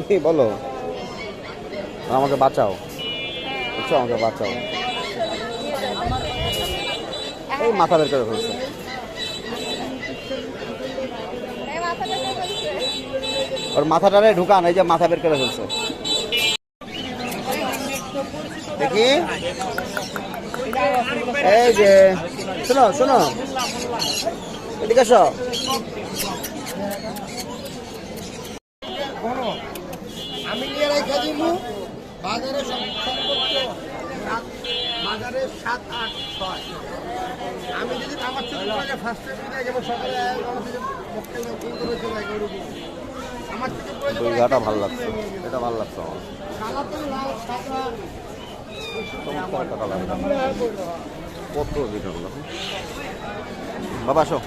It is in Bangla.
কি বলো, আমাকে বাঁচাও, বুঝছো, আমাকে বাঁচাও। এই মাথা বের করে ফেলছে, ওর মাথাটারে ঢুকান, এই যে মাথা বের করে ফেলছে। দেখি, এই যে শোনো শোনো, এদিকে আসো। আমি নিয়ে রেখে দিব বাজারে বাজারে 7, 8, 6। আমি যদি আমার চোখে ফার্স্ট টাইম যাবো সকালে আমার থেকে এটা ভালো লাগছে, এটা ভালো লাগছে আমার। কত দিন হলো বাবা, আসো।